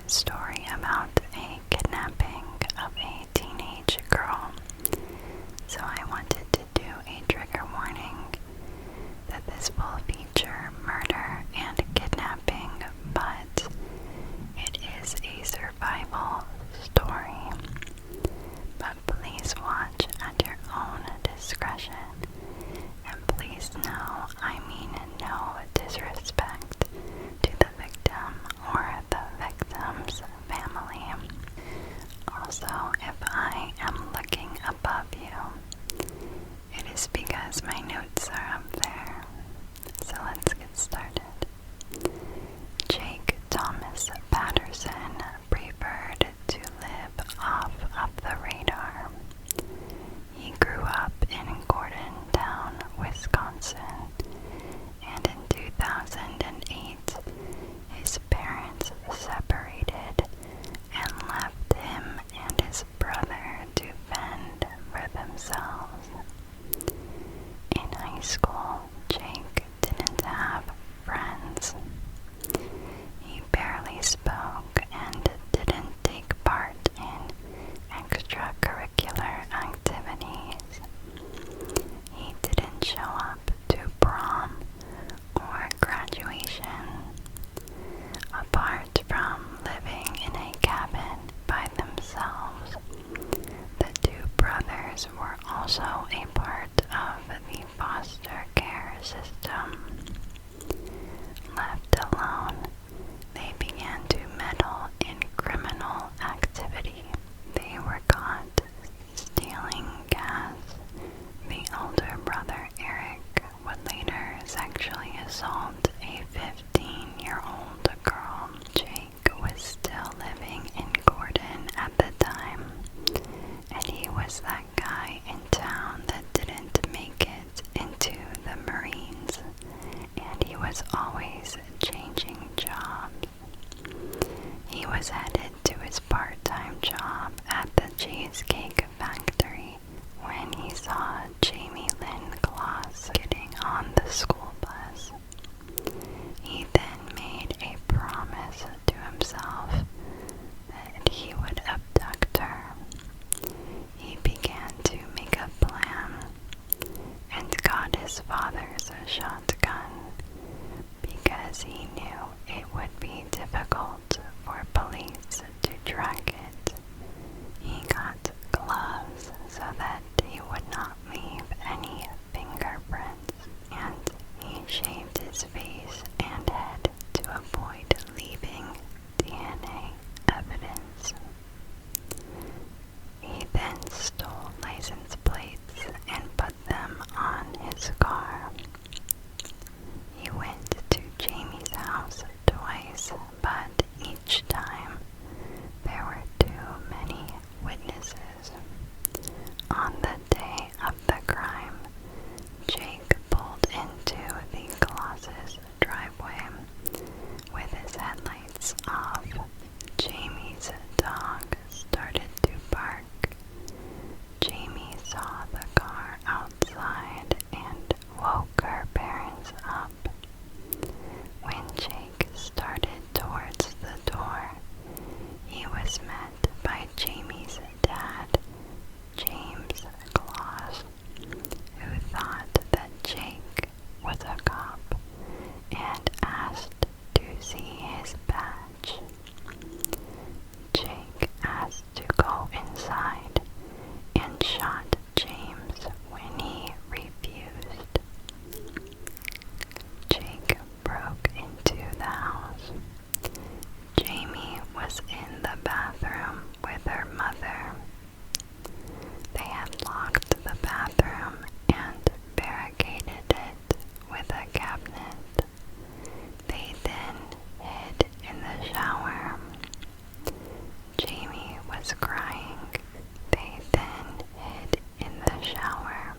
story about a kidnapping of a teenage girl. So I wanted to do a trigger warning that this will feature murder and kidnapping, but it is a survival story. But please watch at your own discretion. And please know, I mean no disrespect to the victim or the victim's family. Also, if I am looking above you, it is because my notes are up there. So let's get started. Jake Thomas Patterson preferred to live off of the radar. He grew up in Gordontown, Wisconsin, and in 2008, his parents separated and left him and his brother to fend for themselves. In high school, Jake didn't have friends. He barely spoke and didn't take part in extracurricular activities. He didn't show up to prom or graduation. Apart from living in a cabin by themselves, the two brothers were also a part of the foster care system. Left alone, they began to meddle in criminal activity. They were caught stealing gas. The older brother, Eric, would later sexually assault a 15-year-old girl. Jake was still living in Gordon at the time, and he was that guy in town that didn't make it into the Marines, and he was always changing jobs. He was headed to his part-time job at the Cheesecake Factory when he saw Jayme Lynn getting on the school bus. He then made a promise to himself that he would abduct her. He began to make a plan and got his father's shotgun because he knew it would be difficult for police to track it. He got gloves so that he would not leave any fingerprints, and he shaved his face and head to avoid leaving DNA evidence. He then stole license plates and put them on his car. He went to Jayme's house twice, but each time there were too many witnesses. On the day of the crime, Jake pulled into the Colossus driveway with his headlights off. Jayme's dog started to bark. Jayme saw the car outside and woke her parents up. When Jake started towards the door, he was met by Jayme's dad, James Claus, who thought that Jake was a cop and asked to see his badge. Jake asked to go inside and shot James when he refused. Jake broke into the house. Jayme was in the bathroom with her mother. They had locked the bathroom and barricaded it with a cabinet. They then hid in the shower. Jayme was crying. They then hid in the shower.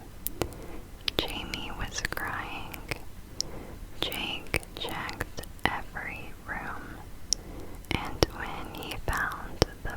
Jayme was crying. Jake checked every room, and when he found the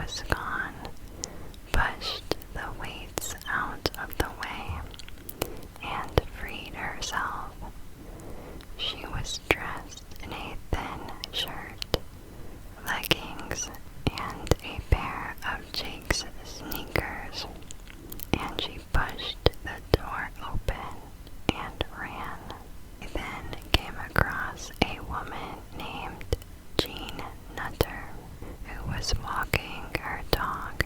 was gone, pushed the weights out of the way, and freed herself. She was dressed in a thin shirt, leggings, and a pair of Jake's sneakers, and she pushed the door open and ran. I then came across a woman named Jean Nutter, who was walking her dog.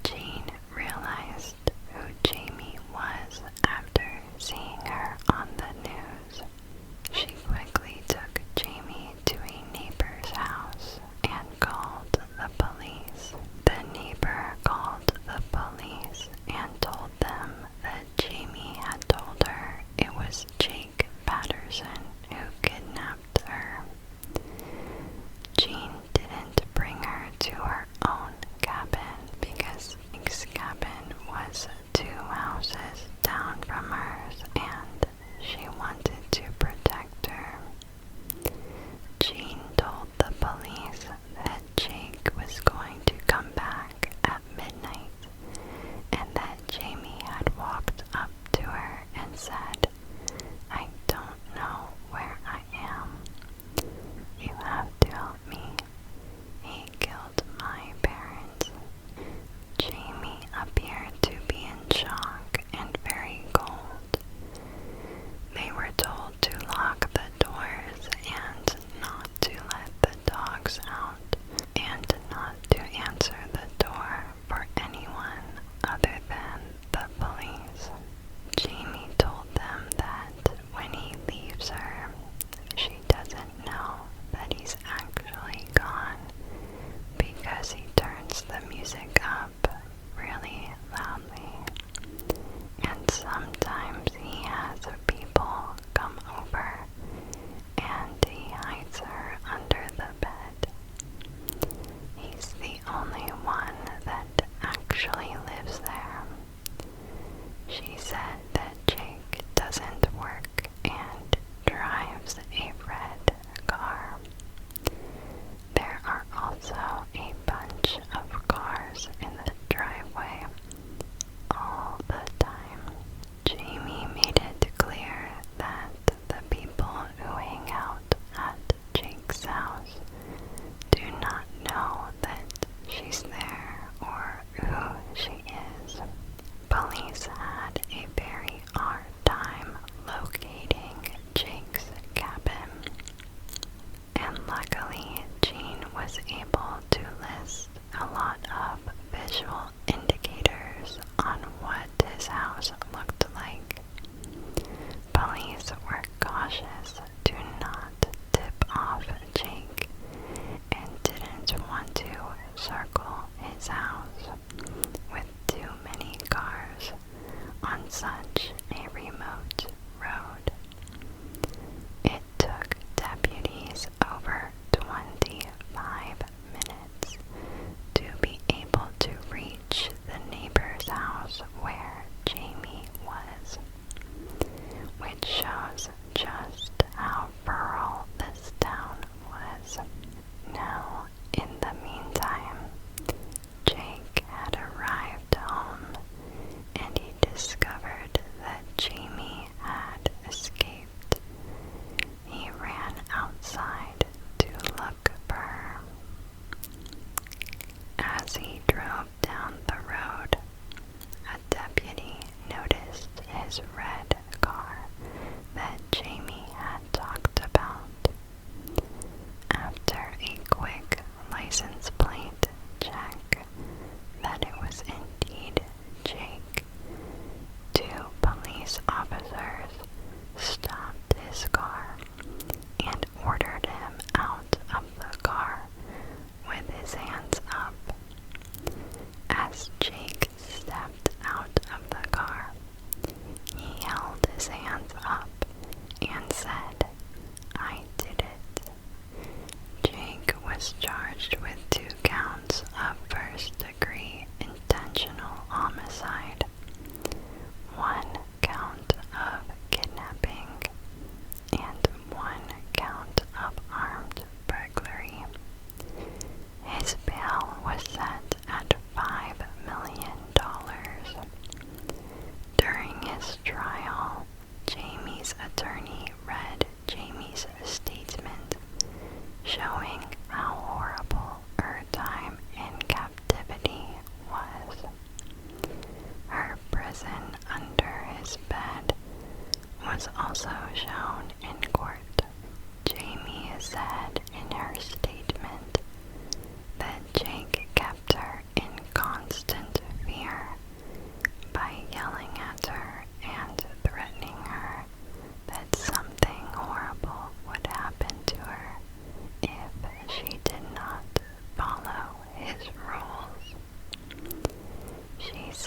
Jean realized who Jayme was after seeing her on the news. She quickly took Jayme to a neighbor's house and called the police. The neighbor called the police and told them that Jayme had told her it was Jake Patterson who kidnapped her. Jean didn't bring her to her own cabin because Jake's cabin was 2 houses down from hers and she wanted to protect her. Jean told the police that Jake was going to come back at midnight and that Jayme had walked up to her and said, "I don't know where I am. You have to help me. He killed my parents." Jayme appeared to be in shock and very cold. They were told to lock the doors and not to let the dogs out, and not to answer the door for anyone other than the police. Jayme told them that when he leaves her, she doesn't know that he's actually gone because he turns the music up really loudly. And sometimes he has people come over and he hides her under the bed. He's the only one that actually lives there. She said that Jake doesn't work and drives a red car. There are also a bunch of cars in the driveway all the time. Jayme made it clear that the people who hang out at Jake's house do not know that she's there or who she is. Police had a very hard time locating Jake's cabin, and luckily Jean was able to list a lot of visual indicators on what his house looked like. Police were cautious to not tip off Jake and didn't want to circle his house with too many cars on such a remote road. It took deputies over 25 minutes to be able to reach the neighbor's house where Jayme was, which shows just how rural this town was. Now, in the meantime, Jake had arrived home and he discovered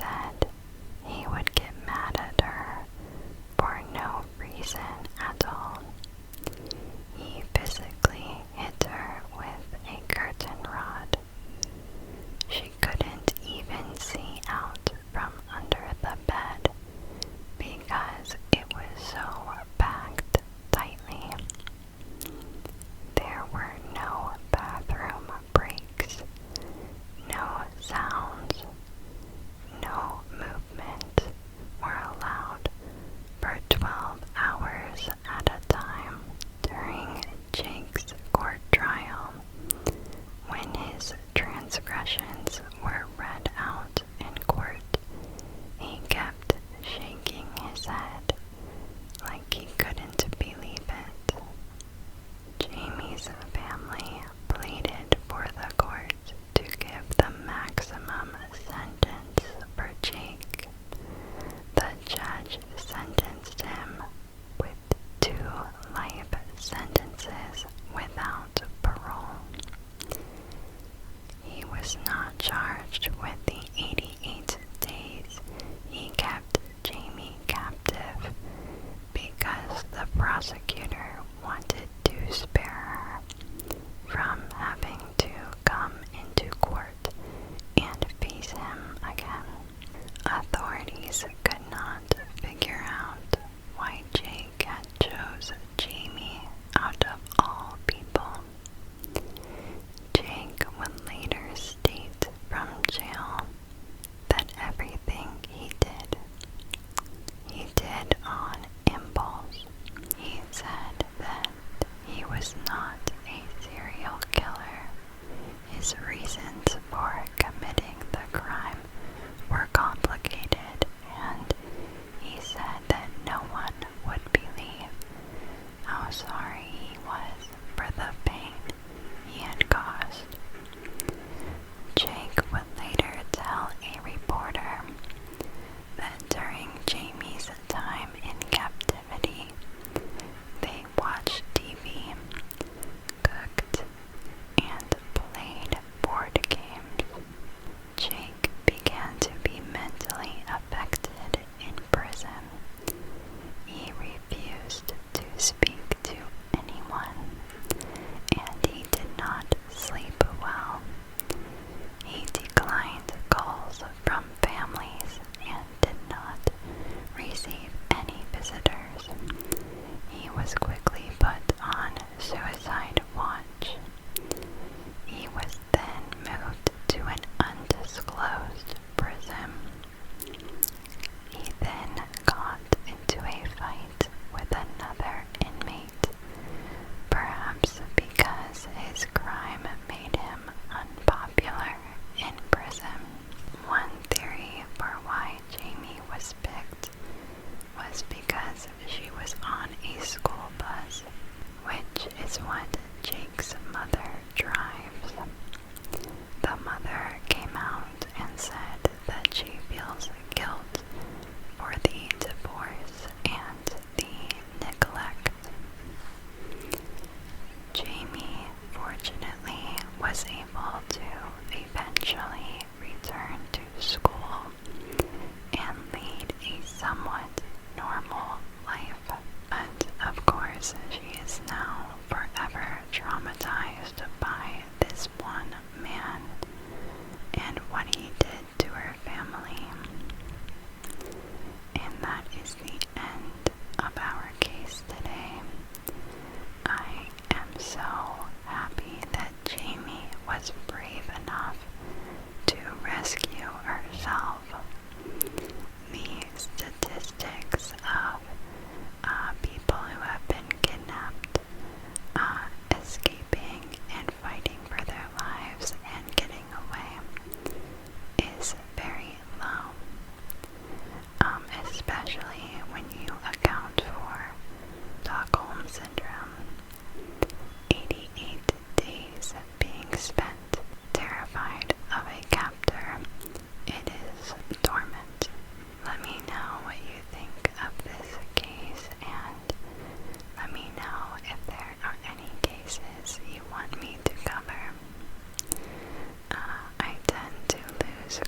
said he would get mad at her for no reason at all. He physically hit her with a curtain rod. She couldn't even see out from under the bed because it was so packed tightly. There were no bathroom breaks, no sounds, no movement were allowed for 12 hours at a time during Jake's court trial. When his transgressions were read out in court, he kept shaking his head like he couldn't believe it. Jayme's family pleaded for the court to give the maximum sentence for Jake. The judge sentenced him with 2 life sentences without parole. He was not charged with the 88 days he kept Jayme captive because the prosecutor wanted to spare her from having to come into court and face him again. Authorities could not figure out why Jake had chose Jayme out of all people. Jake would later state from jail that everything he did on impulse. He said that he was not a serial killer. His reasons for committing the crime were complicated, and he said that no one would believe how sorry he was for the pain he had caused. Jake would later tell a reporter that during Jayme's time in captivity, they watched TV, cooked, and played board games. Jake began to be mentally affected in prison. He refused to speak to anyone, and he did not sleep well. He declined calls from families and did not receive any visitors. He was quickly put on suicide watch. He was then moved to an undisclosed prison. He then got into a fight with another inmate, perhaps because his crime made him unpopular in prison. One theory for why Jayme was picked was because she was on a school bus, which is what Jake's mother drives. The mother came out and said that she feels guilt for the divorce and the neglect. Jayme, fortunately, was able to eventually return to school and lead a somewhat normal life. But, of course, she is now forever traumatized by this one man and what he did to her family. And that is the end of our case today. I am so happy that Jayme was brave enough to rescue herself. The statistics of people who have been kidnapped, escaping and fighting for their lives and getting away is very low, especially when you account for Stockholm Syndrome. 88 days being spent terrified of a captor. It is dormant. Let me know what you think of this case, and let me know if there are any cases you want me to cover. I tend to lose